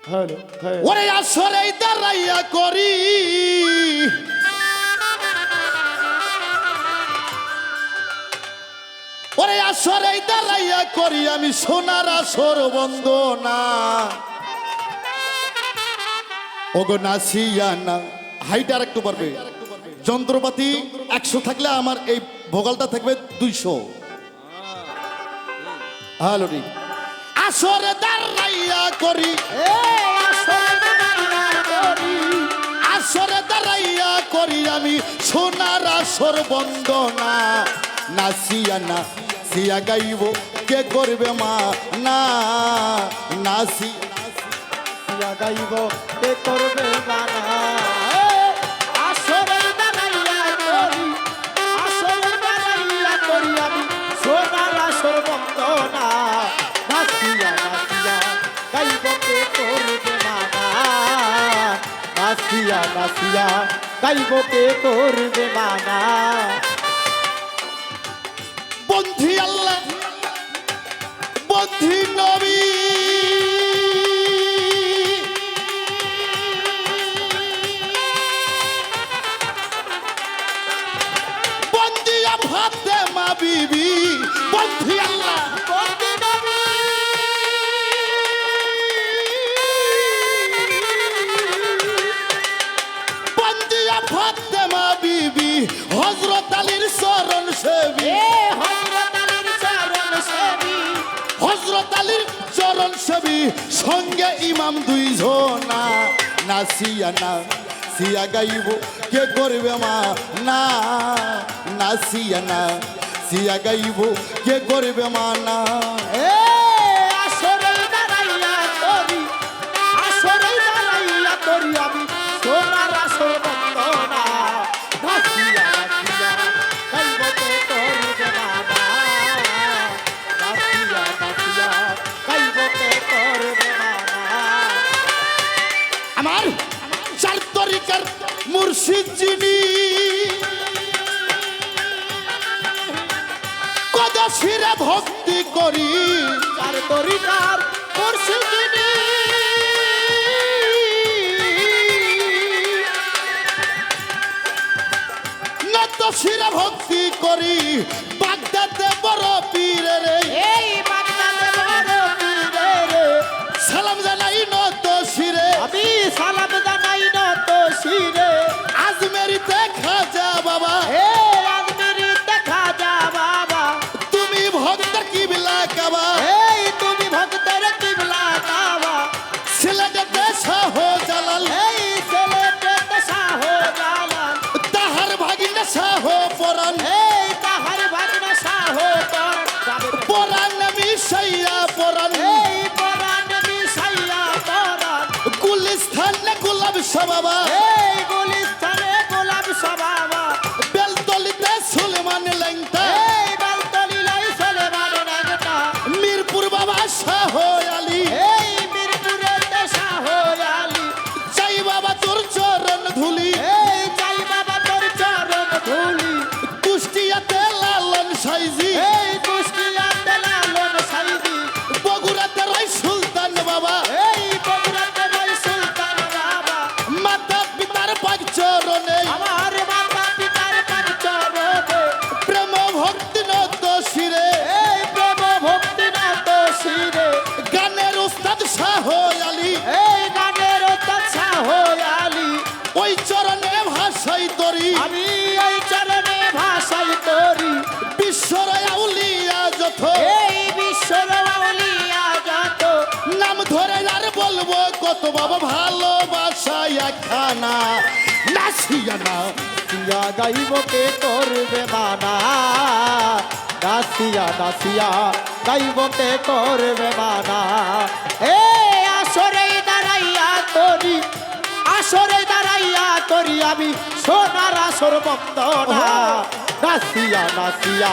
ওরে আসরে দাঁড়াইয়া করি ওরে আসরে দাঁড়াইয়া করি আমি সোনার আসর বন্দনা ওগো নাসিয়া না হাইট আর একটু পারবে যন্ত্রপাতি 100 থাকলে আমার এই ভোকালটা থাকবে 200 হ্যালো রে আসরে দাঁড়াইয়া করি আসরে দাঁড়াইয়া করি আমি সোনার আসর বন্দনা নাসিয়া না সিয়া গাইব কে করবে মা না নাসিয়া গাইব কে করবে মানা আসরে দাঁড়াইয়া করি আসরে দাঁড়াইয়া করি আমি সোনার আসর বন্দনা নাসিয়া নাসিয়া গাইব কে করবে মানা নাসিয়া নাসিয়া গাইব কে করবে মানা বন্ধি আল্লাহ বন্ধি নবী বন্দিয়া ফাতেমা বিবি বন্ধি আল্লাহ বন্ধি নবী বন্দিয়া ফাতেমা বিবি হযরত আলীর চরণ সেবী হযরত আলীর চরণ সেবী সঙ্গে ইমাম দুইজনা নাসিয়া না সিয়া গাইব কে করবে মা না নাসিয়া না সিয়া গাইব কে করবে মা না আসরে দাঁড়াইয়া করি আমি সোনার আসর বন্দনা নাসিয়া নাসিয়া গাইব কে করবে মানা নাসিয়া নাসিয়া গাইব কে করবে মানা আমার চার তরিকার মুর্শিদ যিনি কদশিরে ভক্তি করি চার তরিকার মুর্শিদিনী নতশিরে ভক্তি করি বাগদাদে বড় পীরের এই বাগদাদে বড় পীরে সালাম জানাই নতশিরে আমি সালাম জানাই নত শিরে আজমেরিতে খাজা বাবা হে আজমেরি দেখা যা বাবা তুমি ভক্তের কিবলা কাবা এই তুমি ভক্তের কিবলা কাবা সিলেটেতে শাহজালাল এই ছেলেতে শাহ জালাল তাহার ভাগিনা শাহ পরাণ এই তাহার ভাগনা শাহ পরাণ মিশাইয়া পরাণ এই পরাণ মিশাইয়া পরাণ গুলিস্থানে গোলাপ বাবা এই গুলিস্তানে গোলাপ বাবা বেলতলিতে সুলেমান লেংটা এই বালতলি লাই সুলেমান লেংটা মিরপুর বাবা শাহ আলী এই মিরপুরেতে শাহ আলী চাই বাবা তোর চরণ ধুলি এই চাই বাবা তোর চরণ ধুলি কুষ্টিয়াতে লালন সাইজি এই কুষ্টিয়াতে লালন সাইদি বগুড়াতে রয় সুলতান বাবা এই বগুড়াতে রয় সুলতান বাবা মাতা পিতার পাক চরণে আমার মাতা পিতার পাক চরণে প্রেম ভক্তি নত শিরে এই প্রেম ভক্তি নাত শিরে গানের উস্তাদ শাহ আলী এই গানের ওস্তাদ শাহ আলী ওই চরণে ভাষাই তরি আমি এই চরণে ভাষাই করি বিশ্বর আউলিয়া যত এই বিশ্বর আউলিয়া যত নাম ধরে আর বলবো কত বাবা ভালোবাসা একখানা নাসিয়া না সিয়া গাইব কে করবে মানা নাসিয়া নাসিয়া গাইব কে করবে মানা এ আসরে দাঁড়াইয়া করি আমি সোনার আসর বন্দনা নাসিয়া নাসিয়া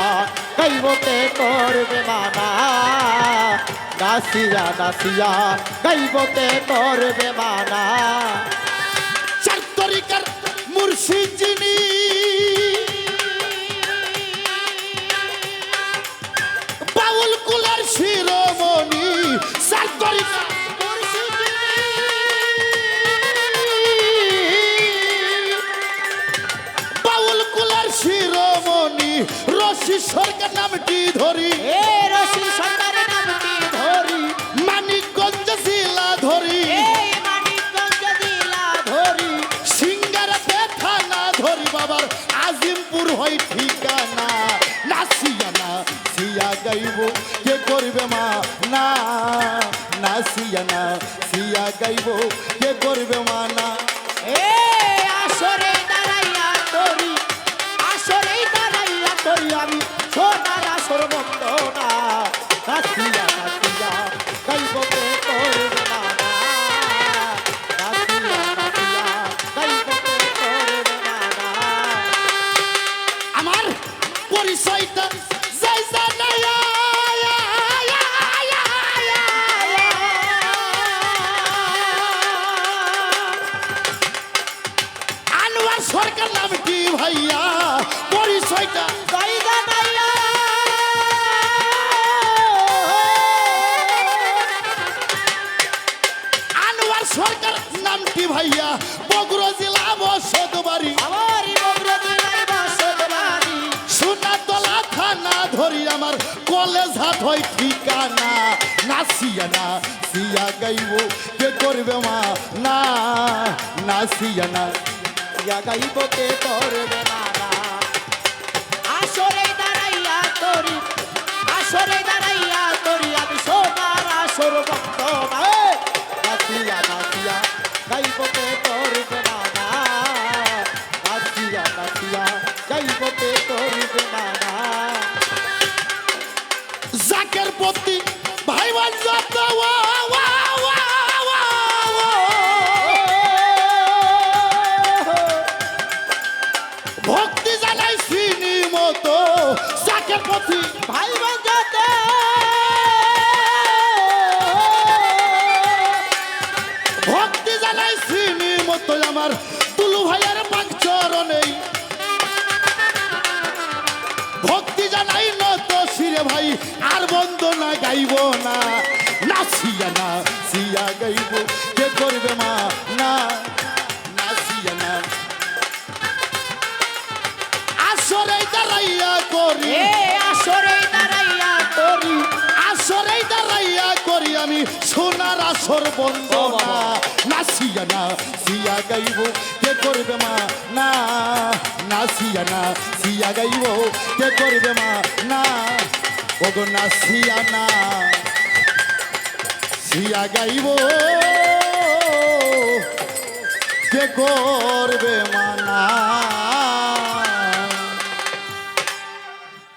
গাইব কে করবে মানা নাসিয়া নাসিয়া গাইব কে করবে মানা চার তরিকার মুর্শিদ যিনি বাউল কুলের শিরোমণি চার তরিকার কে করবে মা না নাসিয়া না সিয়া গাইব কে করবে মা না এ আসরে দাঁড়াইয়া তোরি আসরে দাঁড়াইয়া তোরি আমি সোনার আসর বন্দনা নাচিয়া নাচিয়া গাইব কে করবে মা না নাচিয়া নাচিয়া গাইব কে করবে মা না আমার পরিচয়টা যাই জানাইয়া আনোয়ার সরকার নাম কি ভাইয়া পরিচয়টা জায়গা নাইয়া আনোয়ার সরকার নাম কি ভাইয়া বগুড়া জেলা বসতবাড়ি আমারই বগ্রদি নাই বাসবাড়ি সোনাতলা থানা ধরি আমার কলেজ হাট হয় ঠিকানা নাসিয়া না সিয়া গাইব কে করবে মা না নাসিয়া না ইয়া গাইব কে করবে না না আসরে দাঁড়াইয়া তোরি আসরে দাঁড়াইয়া তোরি আমি সোনার আসর বন্দনা নাচিয়া নাচিয়া গাইব কে করবে না না নাচিয়া নাচিয়া গাইব কে করবে না না জাকের প্রতি ভাই ভাই যত ভক্তি জানাই চিনি মতো জাকের প্রতি ভাই বাজাতে ভক্তি জানাই চিনি মতো আমার তুলু ভাইয়ের পাক চরণেই ভক্তি জানাই নত শিরে ভাই আর বন্দনা গাইব না নাচিয়া না সিয়া গাইব কে করবে মা না নাচিয়া না আসরে দাঁড়াইয়া করি এ আসরে দাঁড়াইয়া তোরি আসরে দাঁড়াইয়া করি আমি সোনার আসর বন্দনা নাচিয়া না সিয়া গাইব কে করবে মা না নাচিয়া না সিয়া গাইব কে করবে মা না ওগো নাচিয়া না সিয়া গাইব কে করবে মা না